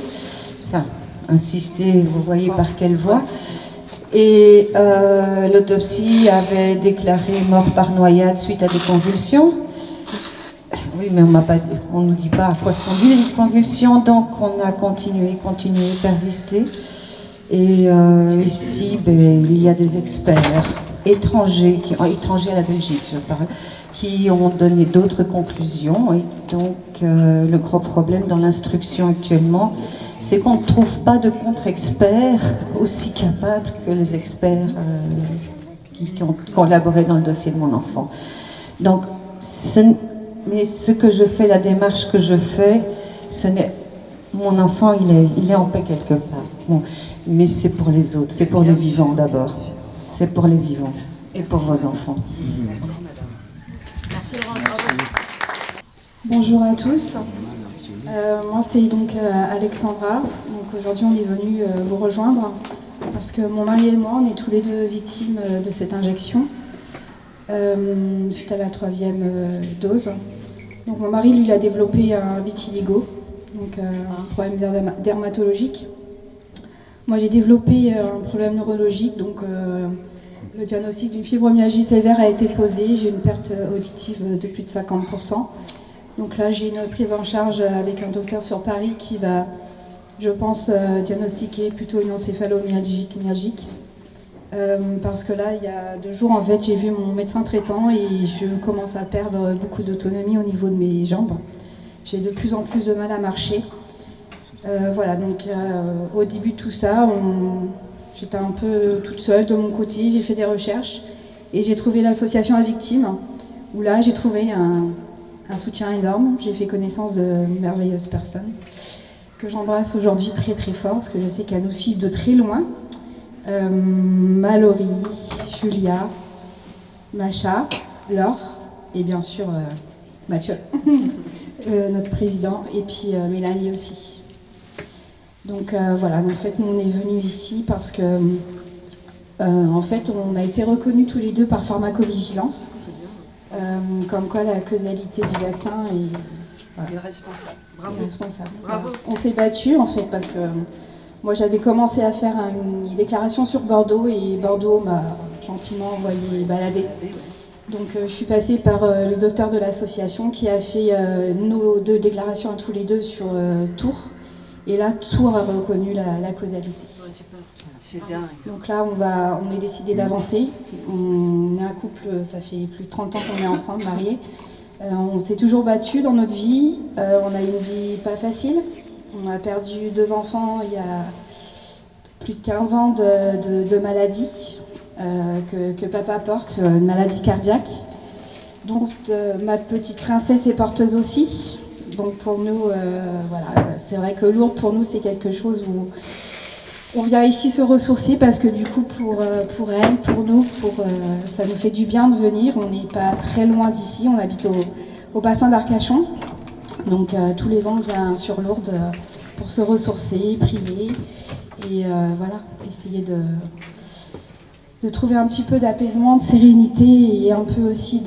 enfin, insister, vous voyez par quelle voie. Et l'autopsie avait déclaré mort par noyade suite à des convulsions. Oui, mais on ne nous dit pas à quoi sont dues les convulsions, donc on a continué, persisté. Et ici, il y a des experts étrangers à la Belgique, je parle, qui ont donné d'autres conclusions. Et donc, le gros problème dans l'instruction actuellement, c'est qu'on ne trouve pas de contre-experts aussi capables que les experts qui ont collaboré dans le dossier de mon enfant. Donc, mais ce que je fais, la démarche que je fais, ce n'est... Mon enfant, il est en paix quelque part. Bon, mais c'est pour les autres, c'est pour les vivants d'abord. C'est pour les vivants et pour vos enfants. Merci madame. Merci Laurent. Bonjour à tous. Moi c'est donc Alexandra. Donc aujourd'hui on est venu vous rejoindre parce que mon mari et moi on est tous les deux victimes de cette injection suite à la 3e dose. Donc mon mari lui a développé un vitiligo, donc un problème dermatologique. Moi j'ai développé un problème neurologique, donc le diagnostic d'une fibromyalgie sévère a été posé. J'ai une perte auditive de plus de 50%. Donc là j'ai une prise en charge avec un docteur sur Paris qui va, je pense, diagnostiquer plutôt une encéphalomyalgie myalgique. Parce que là, il y a 2 jours, en fait, j'ai vu mon médecin traitant et je commence à perdre beaucoup d'autonomie au niveau de mes jambes. J'ai de plus en plus de mal à marcher. Voilà, donc au début de tout ça, j'étais un peu toute seule de mon côté, j'ai fait des recherches et j'ai trouvé l'association à victimes, où là, j'ai trouvé un soutien énorme. J'ai fait connaissance de merveilleuses personnes que j'embrasse aujourd'hui très très fort, parce que je sais qu'elles nous suivent de très loin. Mallory, Julia, Macha, Laure et bien sûr Mathieu, notre président, et puis Mélanie aussi. Donc voilà, en fait nous on est venus ici parce que en fait on a été reconnus tous les deux par pharmacovigilance, comme quoi la causalité du vaccin est voilà, responsable. Bravo. Responsable. Bravo. On s'est battus en fait parce que moi, j'avais commencé à faire une déclaration sur Bordeaux et Bordeaux m'a gentiment envoyé balader. Donc, je suis passée par le docteur de l'association qui a fait nos 2 déclarations à tous les deux sur Tours. Et là, Tours a reconnu la causalité. C'est dingue. Donc là, on est décidé d'avancer. On est un couple, ça fait plus de 30 ans qu'on est ensemble, mariés. On s'est toujours battus dans notre vie. On a une vie pas facile. On a perdu 2 enfants il y a plus de 15 ans de maladie que papa porte, une maladie cardiaque. Donc ma petite princesse est porteuse aussi. Donc pour nous, voilà, c'est vrai que Lourdes pour nous c'est quelque chose où on vient ici se ressourcer parce que du coup pour elle, pour nous, ça nous fait du bien de venir. On n'est pas très loin d'ici, on habite au bassin d'Arcachon. Donc tous les ans, on vient sur Lourdes pour se ressourcer, prier et voilà, essayer de trouver un petit peu d'apaisement, de sérénité et un peu aussi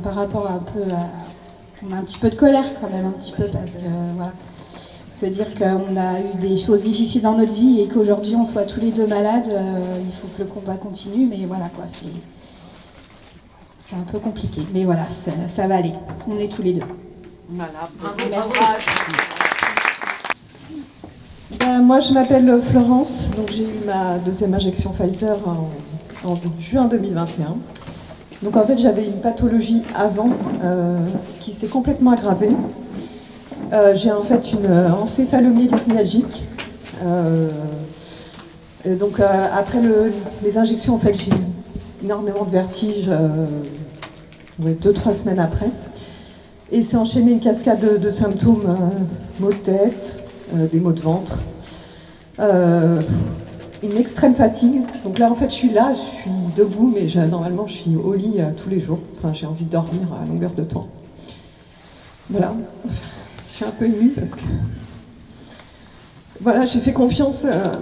par rapport à on a un petit peu de colère quand même, un petit peu, parce que voilà, se dire qu'on a eu des choses difficiles dans notre vie et qu'aujourd'hui on soit tous les deux malades, il faut que le combat continue, mais voilà quoi, c'est un peu compliqué, mais voilà, ça va aller, on est tous les deux. Voilà, bravo, merci. Moi je m'appelle Florence, donc j'ai eu ma 2e injection Pfizer en juin 2021. Donc en fait j'avais une pathologie avant qui s'est complètement aggravée. J'ai en fait une encéphalomyalgie myalgique. Donc après les injections, en fait j'ai eu énormément de vertiges 2-3 semaines après. Et c'est enchaîné une cascade de symptômes, maux de tête, des maux de ventre, une extrême fatigue. Donc là, en fait, je suis debout, mais normalement, je suis au lit tous les jours. Enfin, j'ai envie de dormir à longueur de temps. Voilà. Je suis un peu émue parce que... Voilà, j'ai fait confiance à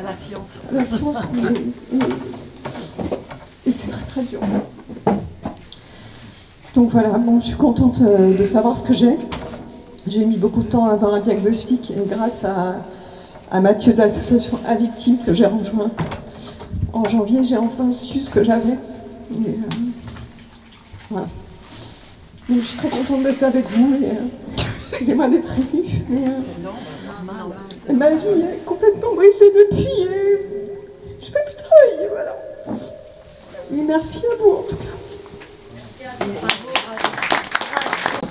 la science. À la science, et c'est très très dur. Donc voilà, bon, je suis contente de savoir ce que j'ai. J'ai mis beaucoup de temps à avoir un diagnostic et grâce à Mathieu de l'association A Victime que j'ai rejoint, en janvier, j'ai enfin su ce que j'avais. Voilà. Donc, je suis très contente d'être avec vous. Excusez-moi d'être émue, mais ma vie est complètement brisée depuis et je ne peux plus travailler, voilà. Et merci à vous en tout cas.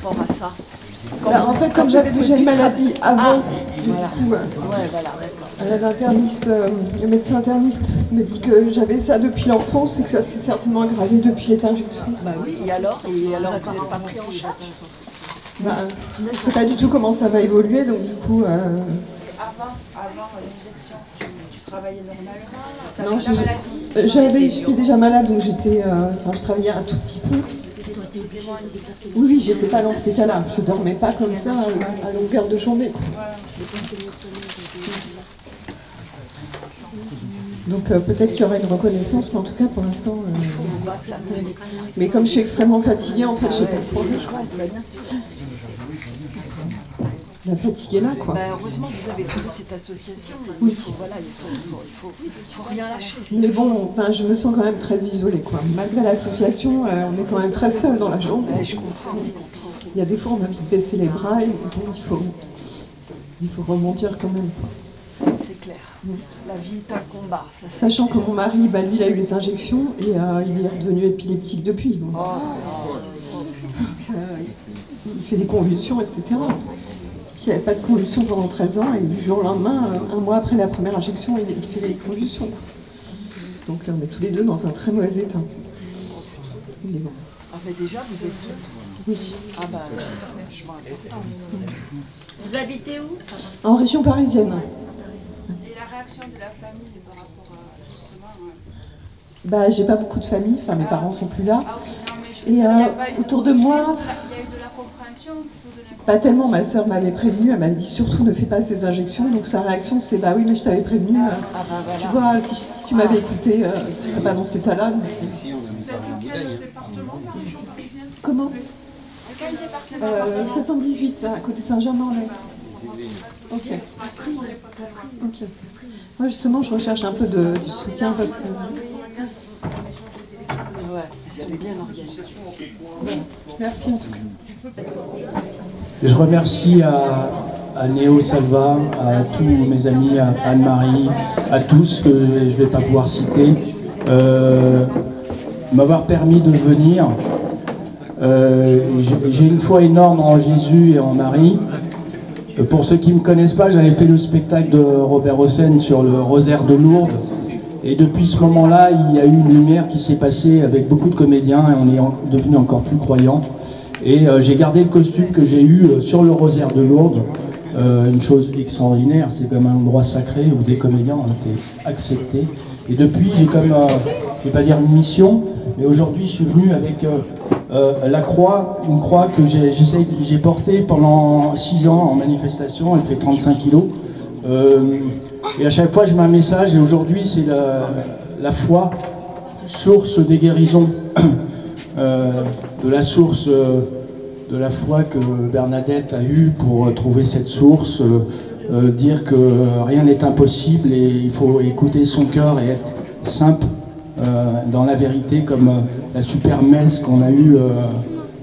Par rapport à ça. En fait, comme j'avais déjà une maladie avant, voilà. Du coup, le médecin interniste me dit que j'avais ça depuis l'enfance et que ça s'est certainement aggravé depuis les injections. Bah oui, et alors vous n'êtes pas pris en charge? Je ne sais pas du tout comment ça va évoluer, donc du coup... Avant l'injection, tu travaillais normalement? Non, j'étais déjà malade, donc je travaillais un tout petit peu. Oui, j'étais pas dans cet état-là. Je dormais pas comme ça à longueur de journée. Donc peut-être qu'il y aurait une reconnaissance, mais en tout cas pour l'instant... Mais comme je suis extrêmement fatiguée, en fait, j'ai pas le problème. La fatigue est là, quoi. Heureusement que vous avez trouvé cette association. Oui. Il faut rien lâcher. Mais bon, je me sens quand même très isolée, quoi. Malgré l'association, on est quand même très seul dans la journée. Je comprends. Il y a des fois, on a envie de baisser les bras, et bon, il faut rebondir quand même. C'est clair. La vie est un combat. Sachant que mon mari, lui, il a eu les injections et il est redevenu épileptique depuis. Donc, il fait des convulsions, etc. Il n'y avait pas de convulsions pendant 13 ans et du jour au lendemain, un mois après la première injection, il fait des convulsions. Donc on est tous les deux dans un très mauvais état. Mais bon. Déjà, vous êtes toutes? Oui. C'est vachement important. Vous habitez où? En région parisienne. Et la réaction de la famille par rapport à justement... J'ai pas beaucoup de famille, mes parents sont plus là. Il y a autour de moi... Il y a eu de la compréhension plutôt de l'incompréhension? Pas tellement, ma soeur m'avait prévenue, elle m'avait dit surtout ne fais pas ces injections. Donc sa réaction c'est oui, mais je t'avais prévenu. Voilà. Tu vois, si tu m'avais écouté, tu serais pas dans cet état-là. Ici, on a mis par une bouteille. Comment? Quel département? 78, à côté de Saint-Germain-en-Laye. Ok. Moi justement, je recherche un peu de soutien parce que... Ouais, elles sont bien organisées. Merci en tout cas. Je remercie à Néo Salva, à tous mes amis, à Anne-Marie, à tous que je ne vais pas pouvoir citer, m'avoir permis de venir. J'ai une foi énorme en Jésus et en Marie. Pour ceux qui ne me connaissent pas, j'avais fait le spectacle de Robert Hossein sur le rosaire de Lourdes. Et depuis ce moment-là, il y a eu une lumière qui s'est passée avec beaucoup de comédiens et on est devenus encore plus croyants. Et j'ai gardé le costume que j'ai eu sur le rosaire de Lourdes. Une chose extraordinaire, c'est comme un endroit sacré où des comédiens ont été acceptés. Et depuis, j'ai comme, je ne vais pas dire une mission, mais aujourd'hui je suis venu avec la croix, une croix que j'ai portée pendant 6 ans en manifestation, elle fait 35 kilos. Et à chaque fois je mets un message et aujourd'hui c'est la foi, source des guérisons, de la source de la foi que Bernadette a eue pour trouver cette source, dire que rien n'est impossible et il faut écouter son cœur et être simple dans la vérité, comme la super messe qu'on a eue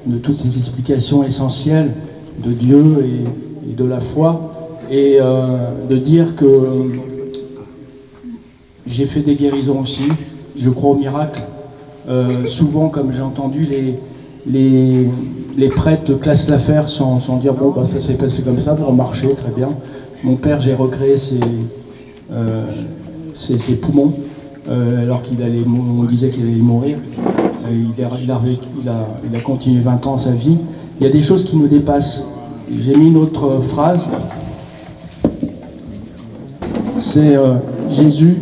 de toutes ces explications essentielles de Dieu et de la foi, et de dire que j'ai fait des guérisons aussi, je crois au miracle. Souvent, comme j'ai entendu, les prêtres classent l'affaire sans dire bon bah ça s'est passé comme ça, pour marcher très bien. Mon père, j'ai recréé ses poumons alors on disait qu'il allait mourir. Il a continué 20 ans sa vie. Il y a des choses qui nous dépassent. J'ai mis une autre phrase. C'est Jésus,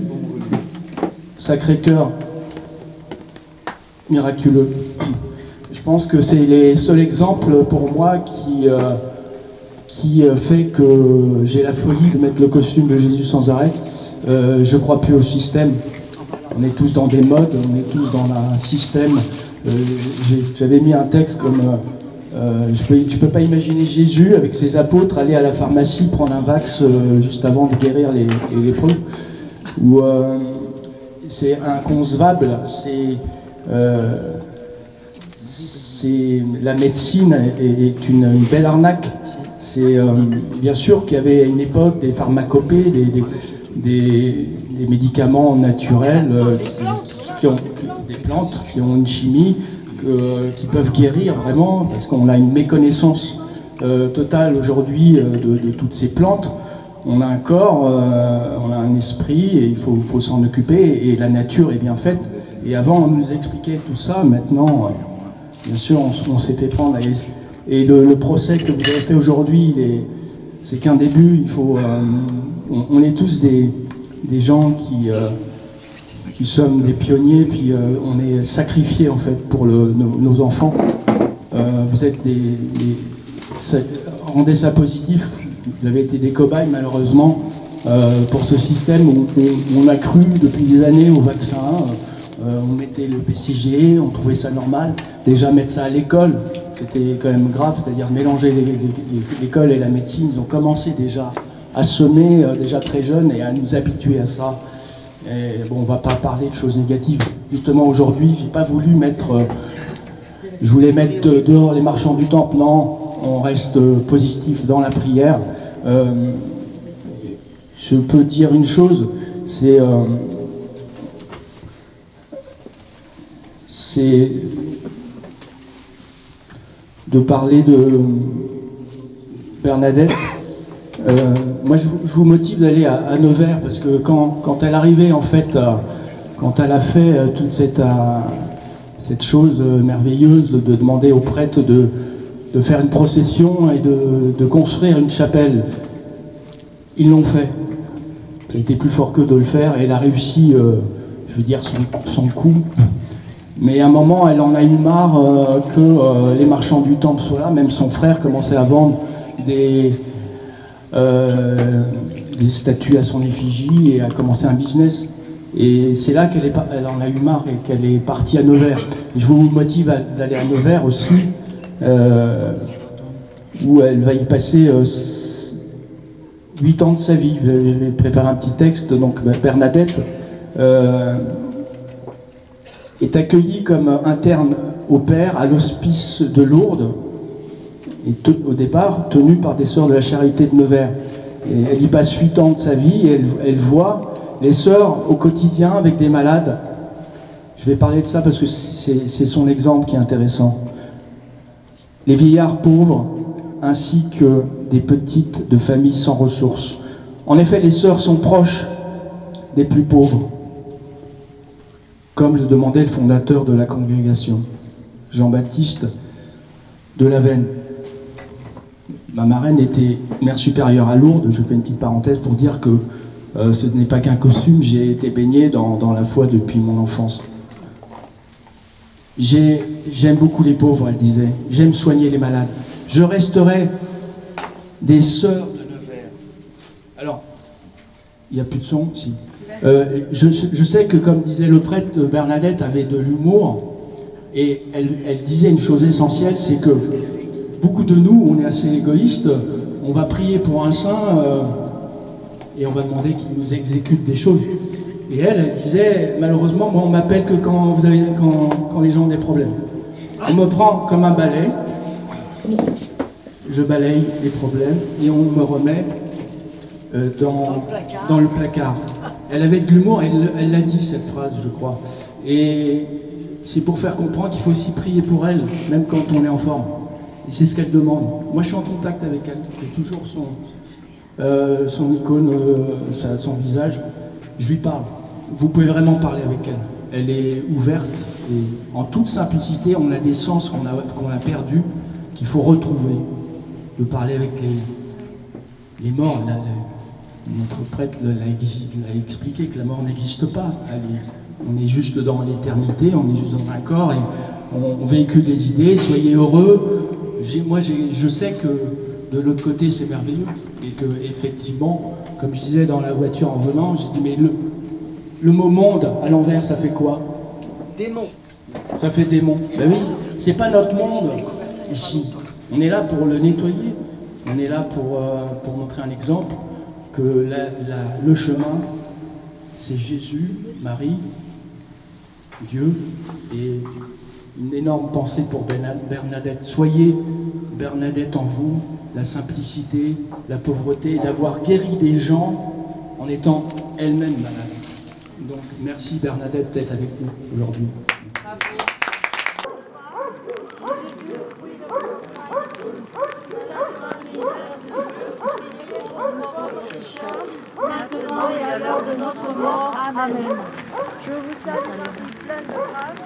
Sacré-Cœur, miraculeux. Je pense que c'est les seuls exemples pour moi qui fait que j'ai la folie de mettre le costume de Jésus sans arrêt. Je ne crois plus au système. On est tous dans des modes, on est tous dans un système. J'avais mis un texte comme je ne peux pas imaginer Jésus avec ses apôtres aller à la pharmacie prendre un vax juste avant de guérir les lépreux. c'est inconcevable, la médecine est une belle arnaque. C'est bien sûr qu'il y avait à une époque des pharmacopées, des médicaments naturels, des plantes qui ont une chimie, qui peuvent guérir vraiment, parce qu'on a une méconnaissance totale aujourd'hui de toutes ces plantes. On a un corps, on a un esprit, et il faut s'en occuper, et la nature est bien faite. Et avant, on nous expliquait tout ça, maintenant, bien sûr, on s'est fait prendre. Et le procès que vous avez fait aujourd'hui, c'est qu'un début. On est tous des gens qui sommes des pionniers, puis on est sacrifiés en fait pour nos enfants. Vous êtes rendez ça positif. Vous avez été des cobayes malheureusement pour ce système où on a cru depuis des années au vaccin. On mettait le PCG, on trouvait ça normal. Déjà mettre ça à l'école, c'était quand même grave, c'est-à-dire mélanger l'école et la médecine. Ils ont commencé déjà à semer déjà très jeunes et à nous habituer à ça. Et bon, on ne va pas parler de choses négatives. Justement aujourd'hui, j'ai pas voulu je voulais mettre dehors les marchands du temple. Non, on reste positif dans la prière. Je peux dire une chose, c'est de parler de Bernadette. Moi, je vous motive d'aller à Nevers, parce que quand elle arrivait, en fait, quand elle a fait toute cette chose merveilleuse de demander aux prêtres de faire une procession et de construire une chapelle, ils l'ont fait. Ça a été plus fort qu'eux de le faire, et elle a réussi, je veux dire, son coup. Mais à un moment, elle en a eu marre que les marchands du temple soient là. Même son frère commençait à vendre des statues à son effigie et a commencé un business. Et c'est là qu'elle en a eu marre et qu'elle est partie à Nevers. Et je vous motive d'aller à Nevers aussi, où elle va y passer 8 ans de sa vie. Je vais préparer un petit texte. Donc Bernadette est accueillie comme interne au père à l'hospice de Lourdes, et au départ tenue par des sœurs de la Charité de Nevers. Et elle y passe 8 ans de sa vie, et elle voit les sœurs au quotidien avec des malades. Je vais parler de ça parce que c'est son exemple qui est intéressant. Les vieillards pauvres, ainsi que des petites de familles sans ressources. En effet, les sœurs sont proches des plus pauvres, comme le demandait le fondateur de la congrégation, Jean-Baptiste de Lavenne. Ma marraine était mère supérieure à Lourdes. Je fais une petite parenthèse pour dire que ce n'est pas qu'un costume, j'ai été baigné dans la foi depuis mon enfance. J'aime beaucoup les pauvres, elle disait. J'aime soigner les malades. Je resterai des sœurs de Nevers. Alors, il n'y a plus de son, si. Je sais que, comme disait le prêtre, Bernadette avait de l'humour, et elle disait une chose essentielle, c'est que beaucoup de nous, on est assez égoïstes, on va prier pour un saint et on va demander qu'il nous exécute des choses. Et elle disait, malheureusement, moi on m'appelle que quand les gens ont des problèmes. On me prend comme un balai, je balaye les problèmes et on me remet dans le placard. Elle avait de l'humour, elle l'a dit cette phrase, je crois. Et c'est pour faire comprendre qu'il faut aussi prier pour elle, même quand on est en forme. Et c'est ce qu'elle demande. Moi je suis en contact avec elle, j'ai toujours son icône, son visage. Je lui parle. Vous pouvez vraiment parler avec elle. Elle est ouverte et en toute simplicité, on a des sens qu'on a perdus, qu'il faut retrouver. De parler avec les morts. Notre prêtre l'a expliqué que la mort n'existe pas. On est juste dans l'éternité, on est juste dans un corps et on véhicule des idées. Soyez heureux. Je sais que de l'autre côté c'est merveilleux et que effectivement, comme je disais dans la voiture en venant, j'ai dit mais le mot monde à l'envers ça fait quoi? Démon. Ça fait démon. Ben oui, c'est pas notre monde ici. On est là pour le nettoyer. On est là pour montrer un exemple que le chemin c'est Jésus, Marie, Dieu, et une énorme pensée pour Bernadette. Soyez Bernadette en vous, la simplicité, la pauvreté, d'avoir guéri des gens en étant elle-même malade. Donc merci Bernadette d'être avec nous aujourd'hui. Maintenant et à l'heure de notre mort. Amen. Je vous salue, pleine de grâce.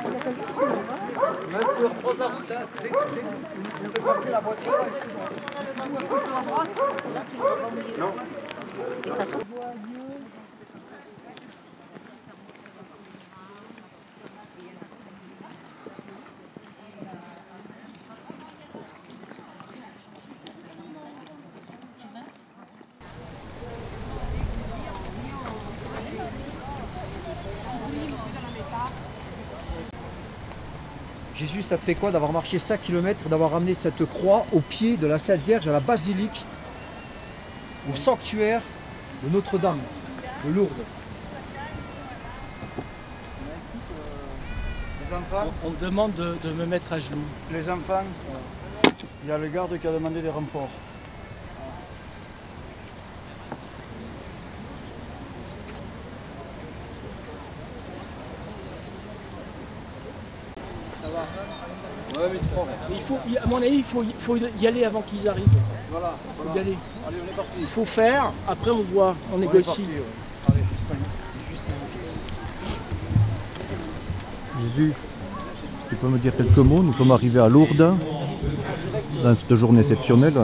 Jésus, ça te fait quoi d'avoir marché 5 km, d'avoir ramené cette croix au pied de la Sainte Vierge à la basilique, au sanctuaire de Notre-Dame de Lourdes? Les enfants, On me demande de me mettre à genoux. les enfants, il y a le garde qui a demandé des renforts. Ouais, mais Il faut, à mon avis, il faut y aller avant qu'ils arrivent. voilà, Il faut y aller. Allez, on est parti. Il faut faire, après on voit, on négocie. Jésus, tu peux me dire quelques mots? Nous sommes arrivés à Lourdes, dans cette journée exceptionnelle.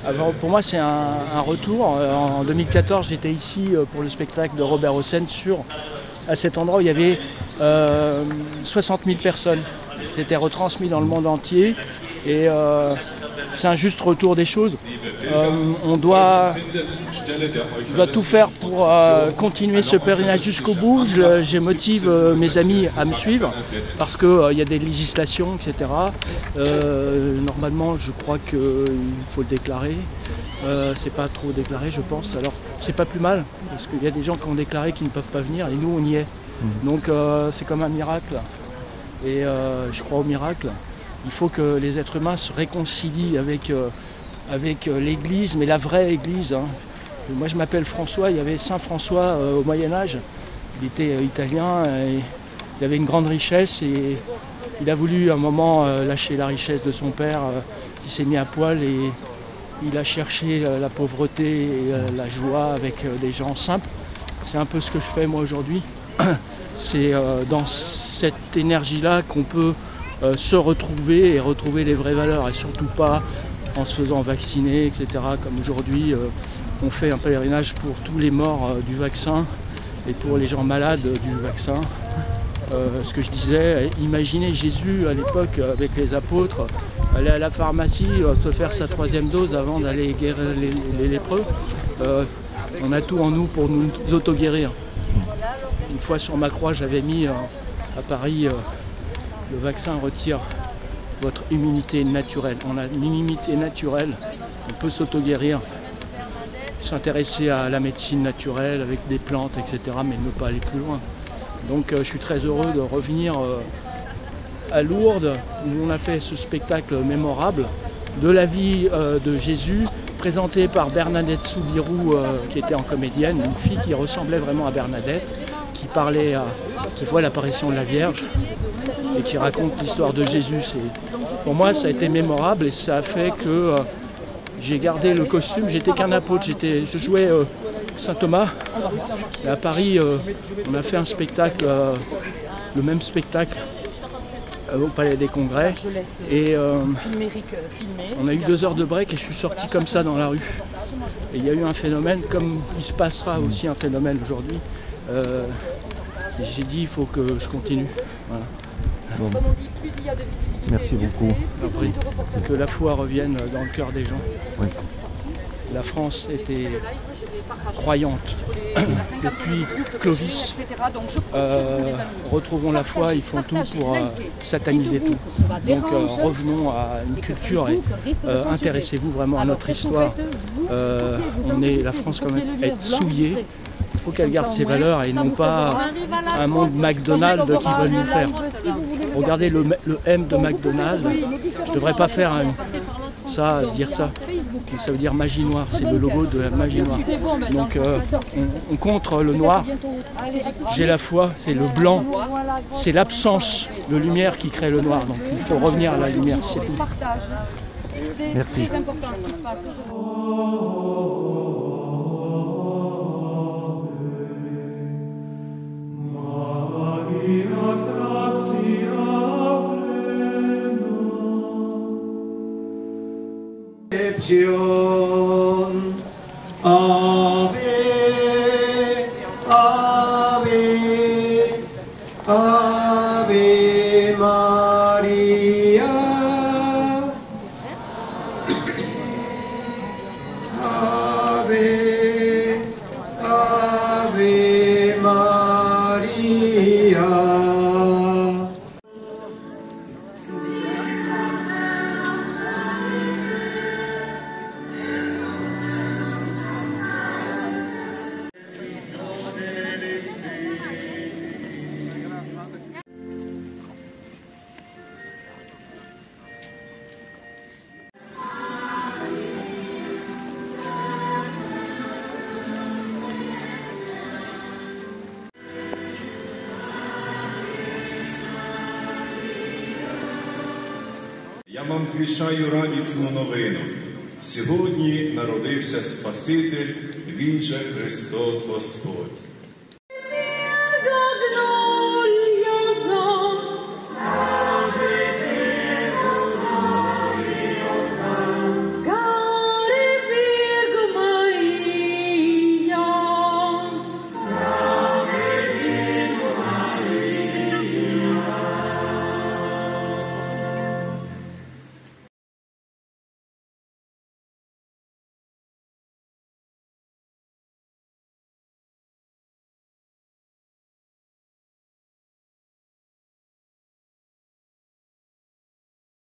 Alors, pour moi, c'est un retour. En 2014, j'étais ici pour le spectacle de Robert Hossein à cet endroit où il y avait 60 000 personnes. C'était retransmis dans le monde entier et c'est un juste retour des choses. On doit tout faire pour continuer ce pèlerinage jusqu'au bout. Je motive mes amis à me suivre parce qu'il y a des législations, etc. Normalement, je crois qu'il faut le déclarer. C'est pas trop déclaré, je pense. Alors, c'est pas plus mal parce qu'il y a des gens qui ont déclaré qu'ils ne peuvent pas venir et nous, on y est. Donc, c'est comme un miracle. Et je crois au miracle. Il faut que les êtres humains se réconcilient avec l'Église, mais la vraie Église. Hein. Moi je m'appelle François, il y avait Saint François au Moyen-Âge. Il était italien, et il avait une grande richesse et il a voulu à un moment lâcher la richesse de son père. Il s'est mis à poil et il a cherché la pauvreté et la joie avec des gens simples. C'est un peu ce que je fais moi aujourd'hui. C'est dans cette énergie-là qu'on peut se retrouver et retrouver les vraies valeurs et surtout pas en se faisant vacciner, etc. Comme aujourd'hui, on fait un pèlerinage pour tous les morts du vaccin et pour les gens malades du vaccin. Ce que je disais, imaginez Jésus à l'époque avec les apôtres, aller à la pharmacie, se faire sa 3e dose avant d'aller guérir les lépreux. On a tout en nous pour nous auto-guérir. Une fois sur ma croix, j'avais mis à Paris, le vaccin retire votre immunité naturelle. On a une immunité naturelle, on peut s'auto-guérir, s'intéresser à la médecine naturelle avec des plantes, etc., mais ne pas aller plus loin. Donc je suis très heureux de revenir à Lourdes, où on a fait ce spectacle mémorable de la vie de Jésus, présenté par Bernadette Soubirous, qui était en comédienne, une fille qui ressemblait vraiment à Bernadette, qui voit l'apparition de la Vierge et qui raconte l'histoire de Jésus. Pour moi, ça a été mémorable et ça a fait que j'ai gardé le costume. J'étais qu'un apôtre, je jouais Saint Thomas. Et à Paris, on a fait un spectacle, le même spectacle au Palais des Congrès. Et on a eu 2 heures de break et je suis sorti comme ça dans la rue. Et il y a eu un phénomène, comme il se passera aussi un phénomène aujourd'hui. J'ai dit il faut que je continue. Voilà. Bon. Merci beaucoup. Après, que la foi revienne dans le cœur des gens. Oui. La France était croyante depuis Clovis. Retrouvons la foi, ils font tout pour sataniser tout. Donc revenons à une culture et intéressez-vous vraiment à notre histoire. La France quand même est souillée. Il faut qu'elle garde ses valeurs et non pas un monde McDonald's qu'ils veulent nous faire. Regardez le M de McDonald's, je ne devrais pas faire dire ça, mais ça veut dire magie noire, c'est le logo de la magie noire. Donc on contre le noir, j'ai la foi, c'est le blanc, c'est l'absence de lumière qui crée le noir, donc il faut revenir à la lumière, c'est tout. C'est très important ce qui se passe Ave, Ave, Ave Maria. Ave, Ave Maria. Я вам звіщаю радісну новину. Сьогодні народився Спаситель, Він же Христос Господь.